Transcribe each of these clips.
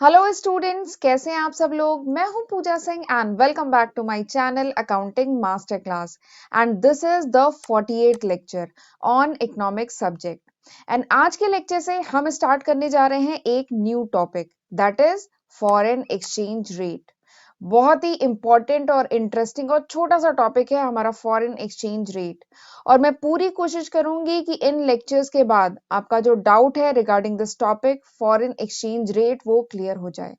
Hello students, कैसे हैं आप सब लोग। मैं हूं Pooja Singh and welcome back to my channel accounting master class. And this is the 48 lecture on economic subject. And आज के लेक्चर से हम स्टार्ट करने जा रहे हैं एक new topic, that is foreign exchange rate. बहुत ही इंपॉर्टेंट और इंटरेस्टिंग और छोटा सा टॉपिक है हमारा फॉरेन एक्सचेंज रेट। और मैं पूरी कोशिश करूंगी कि इन लेक्चर्स के बाद आपका जो डाउट है regarding this topic foreign exchange rate वो क्लियर हो जाए।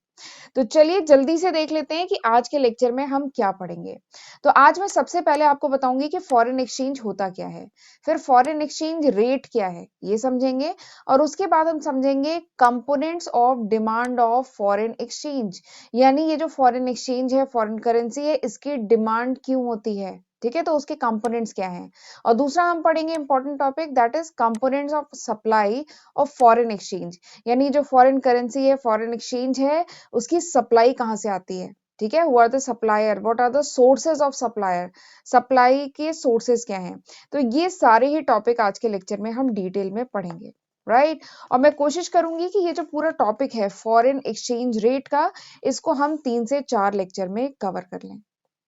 तो चलिए जल्दी से देख लेते हैं कि आज के लेक्चर में हम क्या पढ़ेंगे। तो आज मैं सबसे पहले आपको बताऊंगी कि फॉरेन एक्सचेंज होता क्या है, फिर फॉरेन एक्सचेंज रेट क्या है ये समझेंगे, और उसके बाद हम समझेंगे components of demand of foreign exchange. यानी ये जो फॉरेन एक्सचेंज है, फॉरेन करेंसी है, इसकी डिमांड क्यों होती है, ठीक है, तो उसके कंपोनेंट्स क्या हैं। और दूसरा हम पढ़ेंगे important topic, that is components of supply of foreign exchange. यानी जो फॉरेन करेंसी है, फॉरेन एक्सचेंज है, उसकी सप्लाई कहाँ से आती है, ठीक है। Who are the supplier, what are the sources of supplier, supply के सोर्सेज क्या हैं। तो ये सारे ही टॉपिक आज के लेक्चर में हम डिटेल में पढ़ेंगे, राइट। और मैं कोशिश करूंगी कि ये जो पूरा टॉपिक है फॉरेन एक्सचेंज रेट का, इसको हम 3 से 4 लेक्चर में कवर कर लें।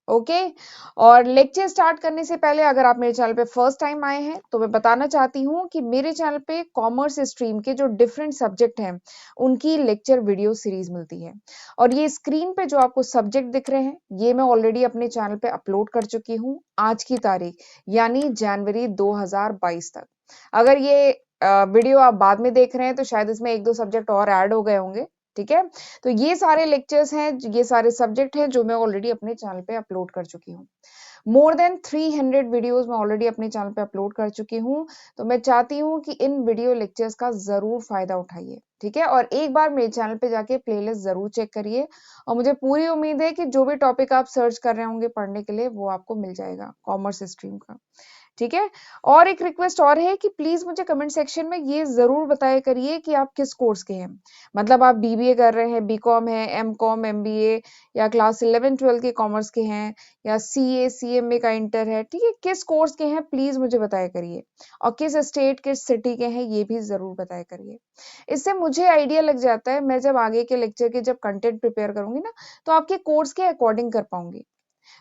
ओके। और लेक्चर स्टार्ट करने से पहले अगर आप मेरे चैनल पे फर्स्ट टाइम आए हैं तो मैं बताना चाहती हूँ कि मेरे चैनल पे कॉमर्स स्ट्रीम के जो डिफरेंट सब्जेक्ट हैं उनकी लेक्चर वीडियो सीरीज मिलती है। और ये स्क्रीन पे जो आपको सब्जेक्ट दिख रहे हैं ये मैं ऑलरेडी अपने चैनल पे अपलोड कर चुकी हूँ आज की तारीख, यानी जनवरी 2022 तक। अगर ये वीडियो आप बाद में देख रहे हैं तो शायद इसमें 1-2 सब्जेक्ट और ऐड हो गए होंगे, ठीक है। तो ये सारे लेक्चर्स हैं, ये सारे सब्जेक्ट हैं जो मैं ऑलरेडी अपने चैनल पे अपलोड कर चुकी हूँ। मोर देन 300 वीडियोस मैं ऑलरेडी अपने चैनल पे अपलोड कर चुकी हूँ। तो मैं चाहती हूँ कि इन वीडियो लेक्चर्स का जरूर फायदा उठाइए, ठीक है। और एक बार मेरे चैनल पे जाके प्लेलिस्ट जरूर चेक करिए। और मुझे पूरी उम्मीद है कि जो भी टॉपिक आप सर्च कर रहे होंगे पढ़ने के लिए वो आपको मिल जाएगा कॉमर्स स्ट्रीम का, ठीक है। और एक रिक्वेस्ट और है कि प्लीज मुझे कमेंट सेक्शन में ये जरूर बताया करिए कि आप किस कोर्स के हैं। मतलब आप बीबीए कर रहे हैं, बीकॉम है, एमकॉम, एमबीए, या क्लास 11-12 के कॉमर्स के हैं, या सीए सीएमए का इंटर है, ठीक है, किस कोर्स के हैं प्लीज मुझे बताया करिए। और किस स्टेट किस सिटी के हैं ये भी जरूर बताया करिए। इससे मुझे आइडिया लग जाता है, मैं जब आगे के लेक्चर के जब कंटेंट प्रिपेयर करूंगी ना तो आपके कोर्स के अकॉर्डिंग कर पाऊंगी,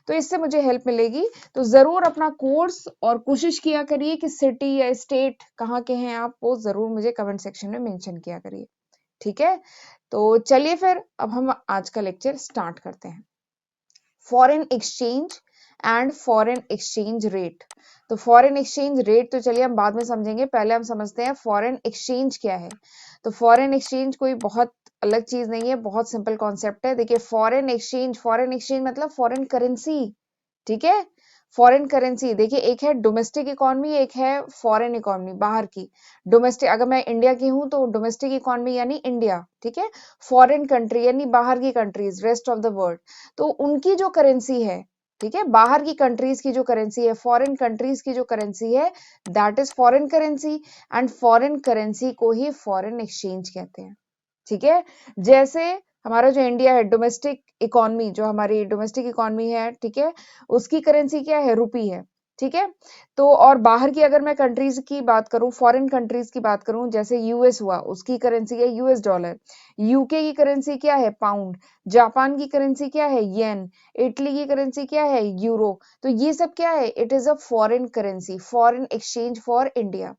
तो इससे मुझे हेल्प मिलेगी। तो जरूर अपना कोर्स और कोशिश किया करिए कि सिटी या स्टेट कहाँ के हैं आप, वो जरूर मुझे कमेंट सेक्शन में मेंशन किया करिए, ठीक है। तो चलिए फिर अब हम आज का लेक्चर स्टार्ट करते हैं। Foreign exchange and foreign exchange rate. तो फॉरेन एक्सचेंज रेट तो चलिए हम बाद में समझेंगे, पहले हम समझते हैं फॉरेन एक्सचेंज क्या है। तो फॉरेन एक्सचेंज कोई बहुत अलग चीज नहीं है, बहुत सिंपल कॉन्सेप्ट है। देखिए फॉरेन एक्सचेंज मतलब फॉरेन करेंसी, ठीक है। फॉरेन करेंसी देखिए, एक है डोमेस्टिक इकोनॉमी, एक है फॉरेन इकोनॉमी बाहर की। डोमेस्टिक अगर मैं इंडिया की हूं तो डोमेस्टिक इकोनॉमी यानी इंडिया, ठीक है। फॉरेन कंट्री यानी बाहर की countries, rest of the world, तो उनकी जो करेंसी है, ठीक है, बाहर की कंट्रीज की जो करेंसी है, फॉरेन कंट्रीज की जो करेंसी है, that is foreign currency. And foreign currency को ही फॉरेन एक्सचेंज कहते हैं, ठीक है। जैसे हमारा जो इंडिया है, डोमेस्टिक इकोनॉमी, जो हमारी डोमेस्टिक इकोनॉमी है, ठीक है, उसकी करेंसी क्या है, रुपी है, ठीक है। तो और बाहर की अगर मैं कंट्रीज की बात करूं, फॉरेन कंट्रीज की बात करूं, जैसे यूएस हुआ, उसकी करेंसी है यूएस डॉलर। यूके की करेंसी क्या है, पाउंड। जापान की करेंसी क्या है, येन। इटली की करेंसी क्या है, यूरो। तो ये सब क्या है, it is a foreign currency, foreign exchange for India.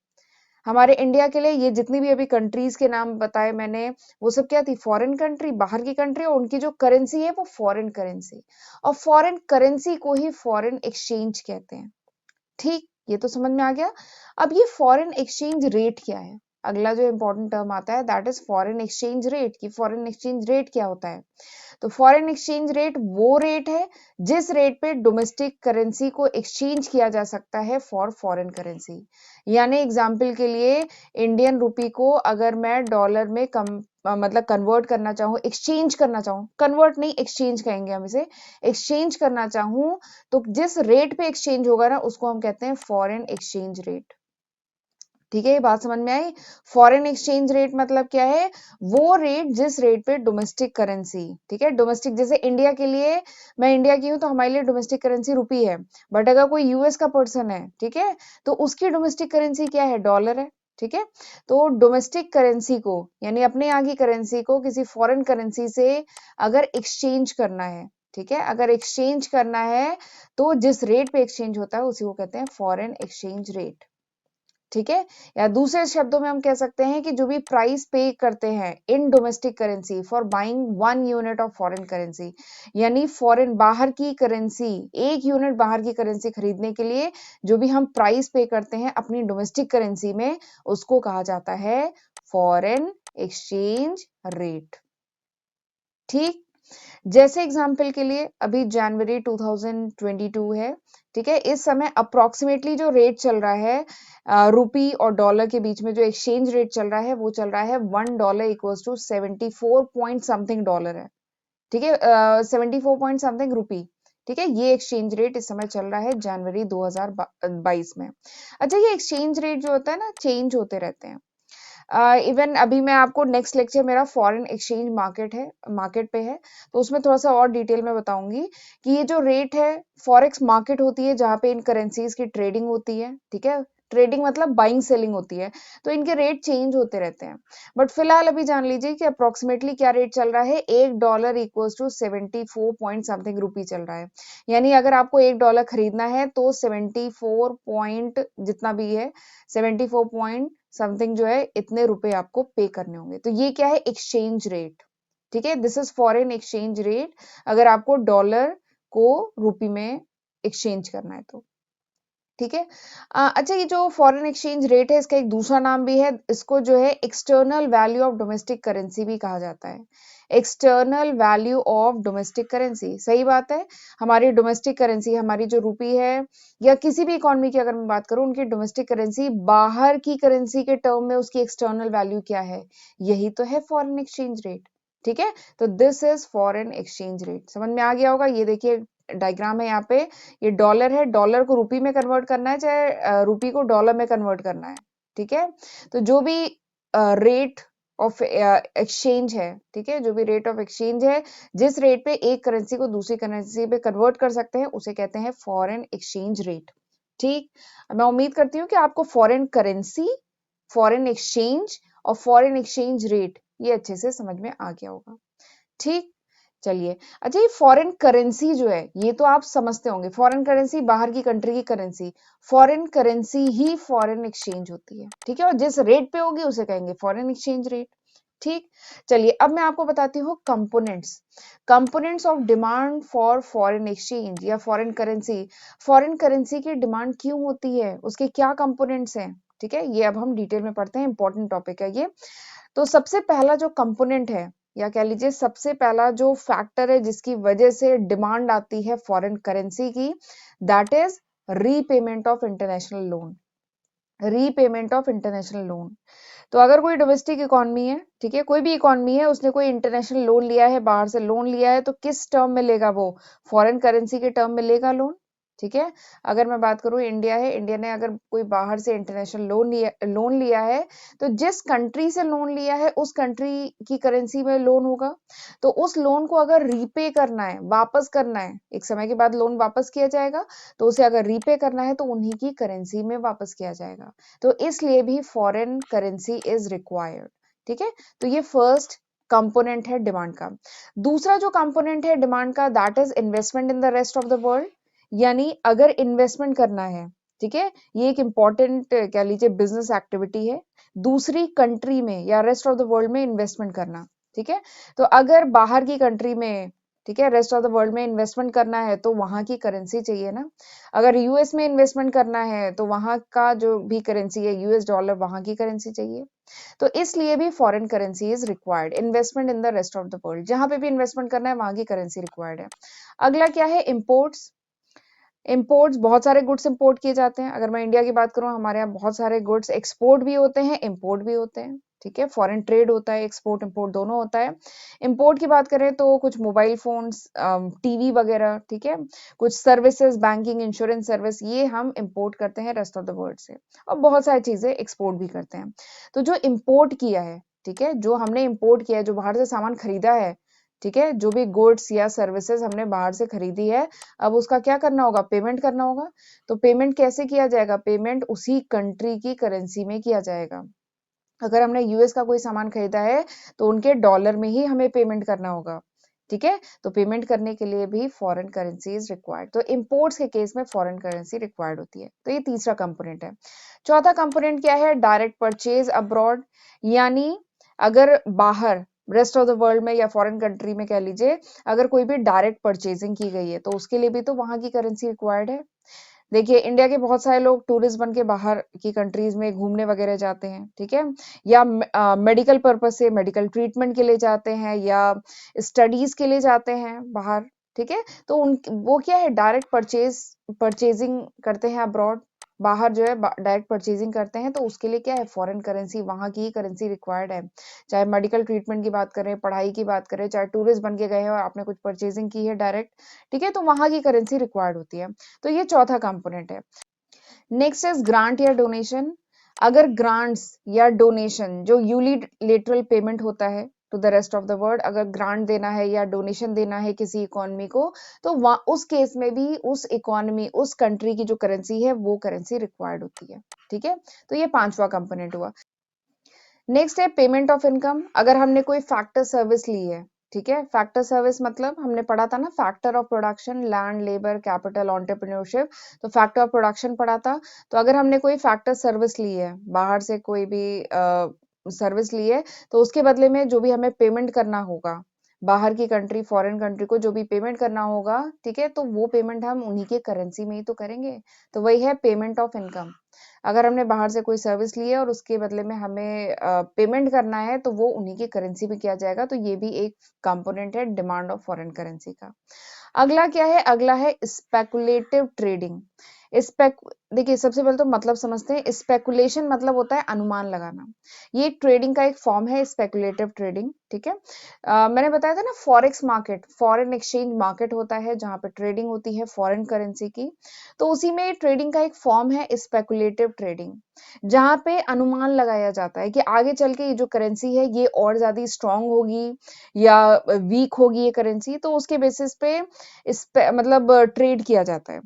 हमारे इंडिया के लिए ये जितनी भी अभी कंट्रीज के नाम बताए मैंने, वो सब क्या थी, फॉरेन कंट्री, बाहर की कंट्री, और उनकी जो करेंसी है वो फॉरेन करेंसी। और फॉरेन करेंसी को ही फॉरेन एक्सचेंज कहते हैं, ठीक, ये तो समझ में आ गया। अब ये फॉरेन एक्सचेंज रेट क्या है, अगला जो इंपॉर्टेंट टर्म आता है, that is foreign exchange rate. की फॉरेन एक्सचेंज रेट क्या होता है। तो फॉरेन एक्सचेंज रेट वो रेट है जिस रेट पे डोमेस्टिक करेंसी को एक्सचेंज किया जा सकता है फॉर फॉरेन करेंसी। यानी एग्जांपल के लिए इंडियन रुपी को अगर मैं डॉलर में मतलब कन्वर्ट करना चाहूँ, एक्सचेंज करना चाहूँ, कन्वर्ट नहीं एक्सचेंज कहेंगे हम इसे, एक्सचेंज करना चाहूँ, तो जिस रेट पे एक्सचेंज होगा ना उसको हम कहते हैं फॉरेन एक्सचेंज रेट, ठीक है। ये बात समझ में आई। फॉरेन एक्सचेंज रेट मतलब क्या है, वो रेट जिस रेट पे डोमेस्टिक करेंसी, ठीक है, डोमेस्टिक जैसे इंडिया के लिए, मैं इंडिया की हूं तो हमारे लिए डोमेस्टिक करेंसी रुपी है। बट अगर कोई यूएस का पर्सन है, ठीक है, तो उसकी डोमेस्टिक करेंसी क्या है, डॉलर है। ठीक है। तो डोमेस्टिक करेंसी को यानी अपने यहाँ की करेंसी को किसी फॉरेन करेंसी से अगर एक्सचेंज करना है, ठीक है, अगर एक्सचेंज करना है तो जिस रेट पे एक्सचेंज होता है उसी को कहते हैं फॉरेन एक्सचेंज रेट, ठीक है। या दूसरे शब्दों में हम कह सकते हैं कि जो भी प्राइस पे करते हैं in domestic currency for buying 1 unit of foreign currency, यानी फॉरेन बाहर की करेंसी, 1 यूनिट बाहर की करेंसी खरीदने के लिए जो भी हम प्राइस पे करते हैं अपनी डोमेस्टिक करेंसी में, उसको कहा जाता है फॉरेन एक्सचेंज रेट। ठीक, जैसे एग्जाम्पल के लिए अभी जनवरी 2022 है, ठीक है, इस समय अप्रोक्सीमेटली जो रेट चल रहा है रुपी और डॉलर के बीच में जो एक्सचेंज रेट चल रहा है वो चल रहा है $1 equals to 74 point something dollar है, ठीक है, 74 पॉइंट समथिंग रुपी, ठीक है। ये एक्सचेंज रेट इस समय चल रहा है जनवरी 2022 में। अच्छा, ये एक्सचेंज रेट जो होता है ना चेंज होते रहते हैं। इवन अभी मैं आपको नेक्स्ट लेक्चर मेरा फॉरेन एक्सचेंज मार्केट पे है, तो उसमें थोड़ा सा और डिटेल में बताऊंगी कि ये जो रेट है, फॉरेक्स मार्केट होती है जहाँ पे इन करेंसीज की ट्रेडिंग होती है, ठीक है, ट्रेडिंग मतलब बाइंग सेलिंग होती है, तो इनके रेट चेंज होते रहते हैं। बट फिलहाल अभी जान लीजिए कि अप्रोक्सीमेटली क्या रेट चल रहा है, $1 इक्वल्स टू 74 पॉइंट समथिंग रुपी चल रहा है। यानी अगर आपको $1 खरीदना है तो 74 पॉइंट जितना भी है, 74 पॉइंट समथिंग जो है इतने रुपए आपको पे करने होंगे। तो ये क्या है, एक्सचेंज रेट, ठीक है, this is foreign exchange rate, अगर आपको डॉलर को रुपी में एक्सचेंज करना है तो, ठीक है। अच्छा, ये जो फॉरेन एक्सचेंज रेट है इसका एक दूसरा नाम भी है, इसको जो है external value of domestic currency भी कहा जाता है। External value of domestic currency, सही बात है, हमारी डोमेस्टिक करेंसी, हमारी जो रुपी है या किसी भी इकोनॉमी की अगर मैं बात करूं, उनकी डोमेस्टिक करेंसी बाहर की करेंसी के टर्म में उसकी एक्सटर्नल वैल्यू क्या है, यही तो है फॉरेन एक्सचेंज रेट, ठीक है। तो this is foreign exchange rate, समझ में आ गया होगा। ये देखिए डायग्राम है यहाँ पे, ये डॉलर है, डॉलर को रुपी में कन्वर्ट करना है, चाहे रुपी को डॉलर में कन्वर्ट करना है, ठीक है। तो जो भी रेट ऑफ एक्सचेंज है, ठीक है, जो भी रेट ऑफ एक्सचेंज है, जिस रेट पे एक करेंसी को दूसरी करेंसी पे कन्वर्ट कर सकते हैं उसे कहते हैं फॉरेन एक्सचेंज रेट। ठीक, मैं उम्मीद करती हूँ कि आपको फॉरेन करेंसी, फॉरेन एक्सचेंज और फॉरेन एक्सचेंज रेट ये अच्छे से समझ में आ गया होगा। ठीक, चलिए। अच्छा, ये फॉरेन करेंसी जो है ये तो आप समझते होंगे, फॉरेन करेंसी बाहर की कंट्री की करेंसी, फॉरेन करेंसी ही फॉरेन एक्सचेंज होती है, ठीक है, और जिस रेट पे होगी उसे कहेंगे फॉरेन एक्सचेंज रेट। ठीक, चलिए अब मैं आपको बताती हूँ components, components of demand for foreign exchange या फॉरेन करेंसी। फॉरेन करेंसी की डिमांड क्यों होती है, उसके क्या कंपोनेंट्स हैं, ठीक है, ये अब हम डिटेल में पढ़ते हैं, इंपॉर्टेंट टॉपिक है ये। तो सबसे पहला जो कंपोनेंट है या कह लीजिए सबसे पहला जो फैक्टर है जिसकी वजह से डिमांड आती है फॉरेन करेंसी की, that is repayment of international loan, repayment of international loan. तो अगर कोई डोमेस्टिक इकोनॉमी है, ठीक है, कोई भी इकोनॉमी है, उसने कोई इंटरनेशनल लोन लिया है, बाहर से लोन लिया है, तो किस टर्म में लेगा, वो फॉरेन करेंसी के टर्म में लेगा लोन, ठीक है। अगर मैं बात करूं इंडिया है, इंडिया ने अगर कोई बाहर से इंटरनेशनल लोन लिया है, तो जिस कंट्री से लोन लिया है उस कंट्री की करेंसी में लोन होगा। तो उस लोन को अगर रीपे करना है, वापस करना है, एक समय के बाद लोन वापस किया जाएगा, तो उसे अगर रीपे करना है तो उन्हीं की करेंसी में वापस किया जाएगा। तो इसलिए भी फॉरेन करेंसी इज रिक्वायर्ड, ठीक है। तो ये फर्स्ट कंपोनेंट है डिमांड का। दूसरा जो कंपोनेंट है डिमांड का, that is investment in the rest of the world, यानी अगर इन्वेस्टमेंट करना है, ठीक है, ये एक इंपॉर्टेंट कह लीजिए बिजनेस एक्टिविटी है, दूसरी कंट्री में या रेस्ट ऑफ द वर्ल्ड में इन्वेस्टमेंट करना, ठीक है। तो अगर बाहर की कंट्री में, ठीक है, रेस्ट ऑफ द वर्ल्ड में इन्वेस्टमेंट करना है तो वहां की करेंसी चाहिए ना। अगर यूएस में इन्वेस्टमेंट करना है तो वहां का जो भी करेंसी है यूएस डॉलर, वहां की करेंसी चाहिए। तो इसलिए भी foreign currency is required, investment in the rest of the world, जहां पे भी इन्वेस्टमेंट करना है वहां की करेंसी रिक्वायर्ड है। अगला क्या है, इम्पोर्ट्स। इम्पोर्ट्स, बहुत सारे गुड्स इंपोर्ट किए जाते हैं। अगर मैं इंडिया की बात करूं, हमारे यहाँ बहुत सारे गुड्स एक्सपोर्ट भी होते हैं, इंपोर्ट भी होते हैं, ठीक है, फॉरेन ट्रेड होता है, एक्सपोर्ट इंपोर्ट दोनों होता है। इंपोर्ट की बात करें तो कुछ मोबाइल फोन्स, टीवी वगैरह, ठीक है, कुछ सर्विसेज, बैंकिंग, इंश्योरेंस सर्विस, ये हम इंपोर्ट करते हैं रेस्ट ऑफ द वर्ल्ड से, और बहुत सारी चीजें एक्सपोर्ट भी करते हैं। तो जो इंपोर्ट किया है, ठीक है, जो हमने इंपोर्ट किया है, जो बाहर से सामान खरीदा है, ठीक है, जो भी गुड्स या सर्विसेज हमने बाहर से खरीदी है, अब उसका क्या करना होगा, पेमेंट करना होगा। तो पेमेंट कैसे किया जाएगा, पेमेंट उसी कंट्री की करेंसी में किया जाएगा। अगर हमने यूएस का कोई सामान खरीदा है तो उनके डॉलर में ही हमें पेमेंट करना होगा। ठीक है, तो पेमेंट करने के लिए भी फॉरेन करेंसी इज रिक्वायर्ड। तो इंपोर्ट्स के केस में फॉरेन करेंसी रिक्वायर्ड होती है। तो ये तीसरा कंपोनेंट है। चौथा कंपोनेंट क्या है, डायरेक्ट परचेज अब्रॉड, यानी अगर बाहर रेस्ट ऑफ द वर्ल्ड में या फॉरेन कंट्री में कह लीजिए, अगर कोई भी डायरेक्ट परचेजिंग की गई है तो उसके लिए भी तो वहां की करेंसी रिक्वायर्ड है। देखिए, इंडिया के बहुत सारे लोग टूरिस्ट बन के बाहर की कंट्रीज में घूमने वगैरह जाते हैं, ठीक है, या मेडिकल पर्पज से मेडिकल ट्रीटमेंट के लिए जाते हैं या स्टडीज के लिए जाते हैं बाहर। ठीक है, तो उन वो क्या है, डायरेक्ट परचेजिंग करते हैं अब्रॉड, बाहर जो है डायरेक्ट परचेजिंग करते हैं, तो उसके लिए क्या है, फॉरेन करेंसी, वहां की करेंसी रिक्वायर्ड है। चाहे मेडिकल ट्रीटमेंट की बात करें, पढ़ाई की बात करें, चाहे टूरिस्ट बन के गए हैं और आपने कुछ परचेजिंग की है डायरेक्ट, ठीक है, तो वहां की करेंसी रिक्वायर्ड होती है। तो ये चौथा कंपोनेंट है। नेक्स्ट इज ग्रांट या डोनेशन। अगर ग्रांट्स या डोनेशन जो यूनिलेटरल पेमेंट होता है to the rest of the world, अगर ग्रांट देना है या डोनेशन देना है किसी इकोनॉमी को, तो उस केस में भी उस इकोनॉमी, उस कंट्री की जो करेंसी है वो करेंसी रिक्वायर्ड होती है। ठीक है, तो ये पांचवा कंपोनेंट हुआ। नेक्स्ट है पेमेंट ऑफ इनकम। अगर हमने कोई फैक्टर सर्विस ली है, ठीक है, फैक्टर सर्विस मतलब हमने पढ़ा था ना, factor of production, land, labour, capital, entrepreneurship, तो फैक्टर ऑफ प्रोडक्शन पढ़ा था। तो अगर हमने कोई फैक्टर सर्विस ली है, बाहर से कोई भी सर्विस ली है, तो उसके बदले में जो भी हमें पेमेंट करना होगा, बाहर की कंट्री, फॉरेन कंट्री को जो भी पेमेंट करना होगा, ठीक है, तो वो पेमेंट हम उन्हीं के करेंसी में ही तो करेंगे। तो वही है पेमेंट ऑफ इनकम। अगर हमने बाहर से कोई सर्विस ली है और उसके बदले में हमें पेमेंट करना है, तो वो उन्हीं की करेंसी में किया जाएगा। तो ये भी एक कंपोनेंट है डिमांड ऑफ फॉरेन करेंसी का। अगला क्या है, अगला है स्पेकुलेटिव ट्रेडिंग। स्पेक देखिए, सबसे पहले तो मतलब समझते हैं। स्पेकुलेशन मतलब होता है अनुमान लगाना। ये एक ट्रेडिंग का एक फॉर्म है, स्पेकुलेटिव ट्रेडिंग। ठीक है, मैंने बताया था ना, forex market, foreign exchange market होता है जहां पे ट्रेडिंग होती है फॉरेन करेंसी की। तो उसी में ट्रेडिंग का एक फॉर्म है स्पेकुलेटिव ट्रेडिंग, जहां पे अनुमान लगाया जाता है कि आगे चल के ये जो करेंसी है ये और ज्यादा स्ट्रांग होगी या वीक होगी ये करेंसी, तो उसके बेसिस पे मतलब ट्रेड किया जाता है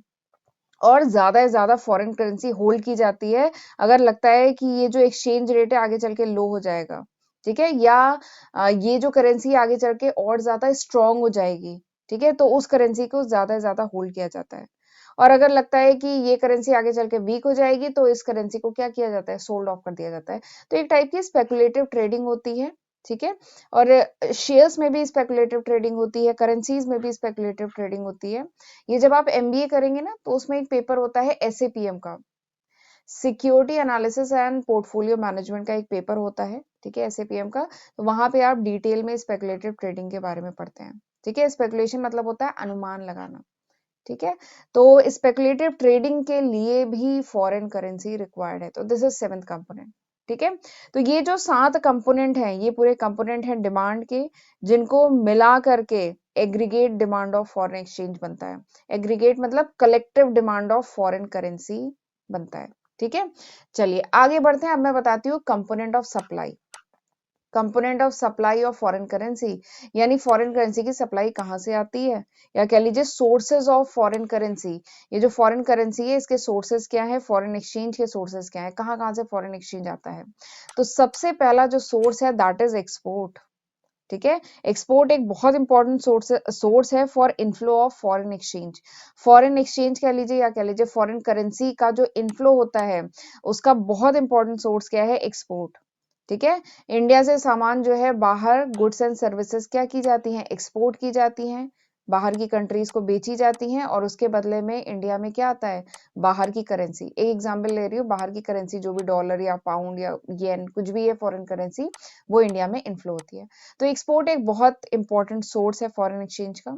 और ज्यादा से ज्यादा फॉरेन करेंसी होल्ड की जाती है अगर लगता है कि ये जो एक्सचेंज रेट है आगे चल के लो हो जाएगा, ठीक है, या ये जो करेंसी आगे चल के और ज्यादा स्ट्रांग हो जाएगी, ठीक है, तो उस करेंसी को ज्यादा से ज्यादा होल्ड किया जाता है। और अगर लगता है कि ये करेंसी आगे चल के वीक हो जाएगी, तो इस करेंसी को क्या किया जाता है, सोल्ड ऑफ कर दिया जाता है। तो एक टाइप की स्पेकुलेटिव ट्रेडिंग होती है। ठीक है, और शेयर्स में भी स्पेकुलेटिव ट्रेडिंग होती है, करेंसीज में भी स्पेकुलेटिव ट्रेडिंग होती है। ये जब आप एमबीए करेंगे ना, तो उसमें एक पेपर होता है एसएपीएम का, security analysis and portfolio management का एक पेपर होता है, ठीक है, एसएपीएम का। तो वहां पे आप डिटेल में स्पेकुलेटिव ट्रेडिंग के बारे में पढ़ते हैं। ठीक है, स्पेकुलेशन मतलब होता है अनुमान लगाना। ठीक है, तो स्पेकुलेटिव ट्रेडिंग के लिए भी फॉरेन करेंसी रिक्वायर्ड है। तो दिस इज सेवेंथ कंपोनेंट। ठीक है, तो ये जो 7 कंपोनेंट हैं, ये पूरे कंपोनेंट हैं डिमांड के, जिनको मिला करके aggregate demand of foreign exchange बनता है। एग्रीगेट मतलब collective demand of foreign currency बनता है। ठीक है, चलिए आगे बढ़ते हैं। अब मैं बताती हूँ component of supply. Component of supply of foreign currency, यानी फॉरेन करेंसी की सप्लाई कहाँ से आती है, या कह लीजिए सोर्सेज ऑफ फॉरेन करेंसी। ये जो फॉरेन करेंसी है इसके सोर्सेज क्या है, फॉरेन एक्सचेंज के सोर्सेज क्या है, कहाँ कहाँ से फॉरेन एक्सचेंज आता है। तो सबसे पहला जो सोर्स है दैट इज एक्सपोर्ट। ठीक है, एक्सपोर्ट एक बहुत इंपॉर्टेंट सोर्स है for inflow of foreign exchange. Foreign exchange कह लीजिए या कह लीजिए फॉरेन करेंसी का जो इनफ्लो होता है, उसका बहुत इंपॉर्टेंट सोर्स क्या है, एक्सपोर्ट। ठीक है, इंडिया से सामान जो है बाहर गुड्स एंड सर्विसेज क्या की जाती हैं, एक्सपोर्ट की जाती हैं, बाहर की कंट्रीज को बेची जाती हैं, और उसके बदले में इंडिया में क्या आता है, बाहर की करेंसी। एक एग्जांपल ले रही हूँ, बाहर की करेंसी जो भी डॉलर या पाउंड या येन कुछ भी है फॉरेन करेंसी, वो इंडिया में इनफ्लो होती है। तो एक्सपोर्ट एक बहुत इंपॉर्टेंट सोर्स है फॉरेन एक्सचेंज का।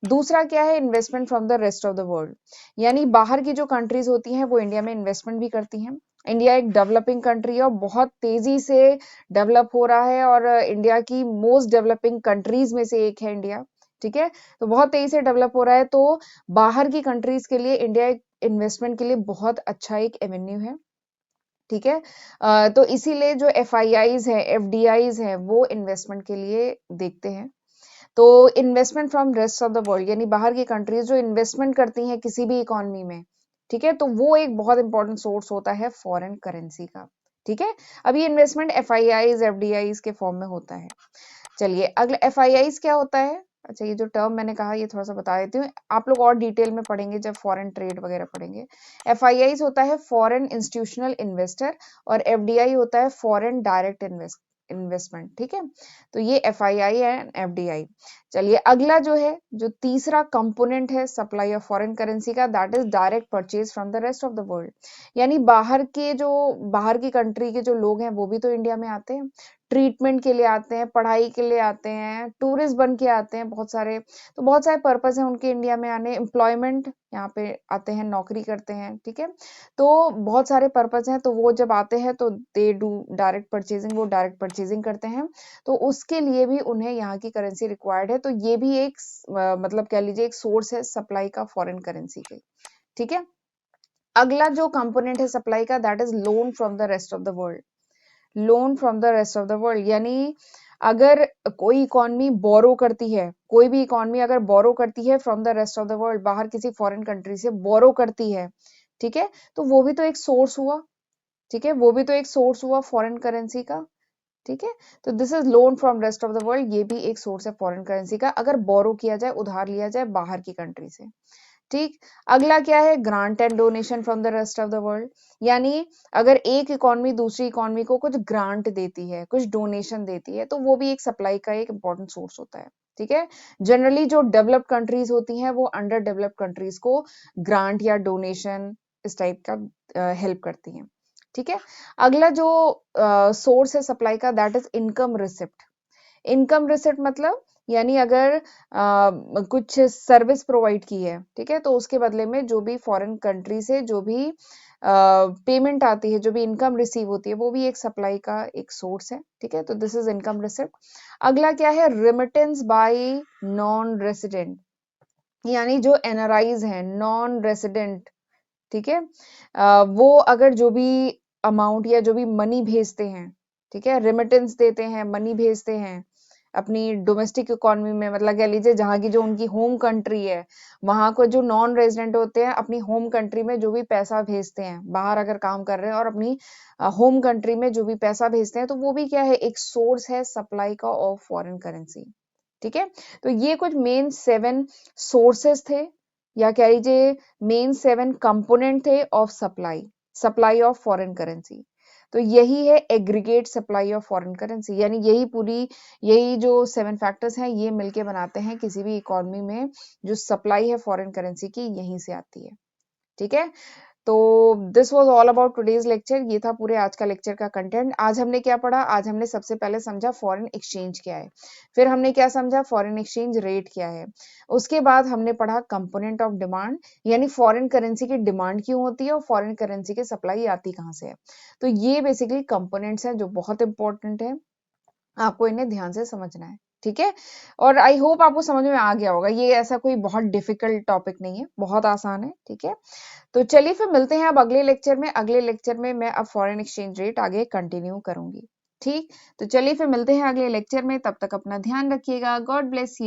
दूसरा क्या है, investment from the rest of the world, यानी बाहर की जो कंट्रीज होती हैं वो इंडिया में इन्वेस्टमेंट भी करती हैं। इंडिया एक डेवलपिंग कंट्री है और बहुत तेजी से डेवलप हो रहा है, और इंडिया की मोस्ट डेवलपिंग कंट्रीज में से एक है इंडिया। ठीक है, तो बहुत तेजी से डेवलप हो रहा है, तो बाहर की कंट्रीज के लिए इंडिया एक इन्वेस्टमेंट के लिए बहुत अच्छा एक एवेन्यू है। ठीक है, तो इसीलिए जो एफ आई आईज है, एफ डी आईज है, वो इन्वेस्टमेंट के लिए देखते हैं। तो investment from rest of the world यानी बाहर की कंट्रीज जो इन्वेस्टमेंट करती हैं किसी भी इकोनॉमी में, ठीक है, तो वो एक बहुत इंपॉर्टेंट सोर्स होता है फॉरेन करेंसी का, ठीक है। अब ये इन्वेस्टमेंट FIIs FDIs के फॉर्म में होता है। चलिए अगला FIIs क्या होता है? अच्छा, ये जो टर्म मैंने कहा ये थोड़ा सा बता देती हूँ, आप लोग और डिटेल में पढ़ेंगे जब फॉरेन ट्रेड वगैरह पढ़ेंगे। FIIs होता है फॉरेन इंस्टीट्यूशनल इन्वेस्टर और FDI होता है फॉरेन डायरेक्ट इन्वेस्टमेंट, ठीक है। तो ये FII एंड FDI। चलिए अगला जो है, जो तीसरा कंपोनेंट है सप्लाई ऑफ फॉरेन करेंसी का, that is direct purchase from the rest of the world. यानी बाहर की कंट्री के जो लोग हैं वो भी तो इंडिया में आते हैं, ट्रीटमेंट के लिए आते हैं, पढ़ाई के लिए आते हैं, टूरिस्ट बन के आते हैं बहुत सारे। तो बहुत सारे पर्पस हैं उनके इंडिया में आने, एम्प्लॉयमेंट यहाँ पे आते हैं, नौकरी करते हैं, ठीक है। तो बहुत सारे पर्पस हैं, तो वो जब आते हैं तो दे डू डायरेक्ट परचेजिंग, वो डायरेक्ट परचेजिंग करते हैं। तो उसके लिए भी उन्हें यहाँ की करेंसी रिक्वायर्ड है। तो ये भी एक मतलब कह लीजिए एक सोर्स है सप्लाई का फॉरेन करेंसी के, ठीक है। अगला जो कंपोनेंट है सप्लाई का, that is loan from the rest of the world. Loan from the rest of the world यानी अगर कोई इकोनॉमी बोरो करती है, कोई भी इकोनॉमी अगर बोरो करती है from the rest of the world, बाहर किसी फॉरेन कंट्री से बोरो करती है, ठीक है, तो वो भी तो एक सोर्स हुआ, ठीक है, वो भी तो एक सोर्स हुआ फॉरेन करेंसी का, ठीक है। तो this is loan from rest of the world, ये भी एक सोर्स है फॉरेन करेंसी का, अगर बोरो किया जाए, उधार लिया जाए बाहर की कंट्री से, ठीक। अगला क्या है, grant and donation from the rest of the world. यानी अगर एक इकोनॉमी दूसरी इकोनॉमी को कुछ ग्रांट देती है, कुछ डोनेशन देती है, तो वो भी एक सप्लाई का एक इंपॉर्टेंट सोर्स होता है, ठीक है। जनरली जो डेवलप्ड कंट्रीज होती हैं वो अंडर डेवलप्ड कंट्रीज को ग्रांट या डोनेशन इस टाइप का हेल्प करती हैं, ठीक है। अगला जो सोर्स है सप्लाई का, that is income receipt. Income receipt मतलब यानी अगर कुछ सर्विस प्रोवाइड की है, ठीक है, तो उसके बदले में जो भी फॉरेन कंट्री से जो भी पेमेंट आती है, जो भी इनकम रिसीव होती है, वो भी एक सप्लाई का एक सोर्स है, ठीक है। तो दिस इज इनकम रिसिप्ट। अगला क्या है, रेमिटेंस बाय नॉन रेसिडेंट, यानी जो NRIs हैं, नॉन रेसिडेंट, ठीक है, वो अगर जो भी अमाउंट या जो भी मनी भेजते हैं, ठीक है, रेमिटेंस देते हैं, मनी भेजते हैं अपनी डोमेस्टिक इकोनॉमी में, मतलब कह लीजिए जहाँ की जो उनकी होम कंट्री है, वहां को जो नॉन रेजिडेंट होते हैं अपनी होम कंट्री में जो भी पैसा भेजते हैं, बाहर अगर काम कर रहे हैं और अपनी होम कंट्री में जो भी पैसा भेजते हैं, तो वो भी क्या है, एक सोर्स है सप्लाई का ऑफ फॉरेन करेंसी, ठीक है। तो ये कुछ मेन 7 सोर्सेस थे, या कह लीजिए मेन 7 कंपोनेंट थे of supply, supply of foreign currency. तो यही है aggregate supply of foreign currency, यानी यही जो 7 फैक्टर्स हैं, ये मिलके बनाते हैं किसी भी इकोनॉमी में जो सप्लाई है फॉरेन करेंसी की, यहीं से आती है, ठीक है। तो this was all about today's lecture, ये था पूरे आज का लेक्चर का कंटेंट। आज हमने क्या पढ़ा, आज हमने सबसे पहले समझा फॉरेन एक्सचेंज क्या है, फिर हमने क्या समझा, फॉरेन एक्सचेंज रेट क्या है, उसके बाद हमने पढ़ा कंपोनेंट ऑफ डिमांड, यानी फॉरेन करेंसी की डिमांड क्यों होती है और फॉरेन करेंसी की सप्लाई आती कहाँ से है। तो ये बेसिकली कंपोनेंट्स हैं जो बहुत इंपॉर्टेंट है, आपको इन्हें ध्यान से समझना है, ठीक है। और आई होप आपको समझ में आ गया होगा, ये ऐसा कोई बहुत डिफिकल्ट टॉपिक नहीं है, बहुत आसान है, ठीक है। तो चलिए फिर मिलते हैं अब अगले लेक्चर में। अगले लेक्चर में मैं अब फॉरेन एक्सचेंज रेट आगे कंटिन्यू करूंगी, ठीक। तो चलिए फिर मिलते हैं अगले लेक्चर में, तब तक अपना ध्यान रखिएगा। God bless you.